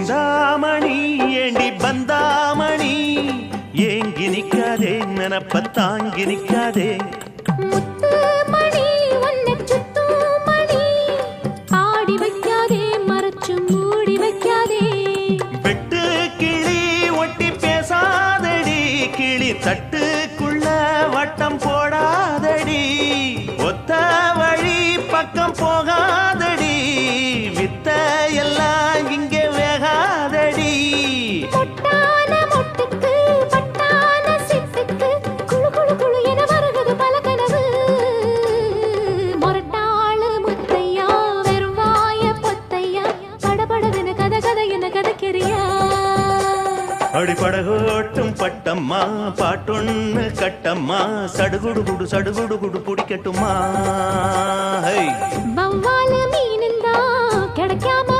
சிந்தாமணி ஏண்டி பந்தாமணி ஏங்கி நிக்காதே நினப்ப தாங்கி நிக்காதே தட்டுக்குள்ள வட்டம் போடாதடி ஒத்த வழி பக்கம் போகாதடி வித்த எல்லாம் இங்கே வேகாதடி பொட்டான மொட்டுக்கு பட்டான சிட்டுக்கு குளு குளு குளு என வருகிறது பல கனவு மொரட்டாளு முத்தையா வெறும் வாய பொத்தையா படபடவென கதை கதை என கதைக்கிறியா அடிப்படகோட்டும் பட்டம்மா பாட்டொன்னு கட்டம்மா சடுகுடு குடு சடுகுடு குடு பிடிக்கட்டுமா வவ்வால மீன் கிடைக்காம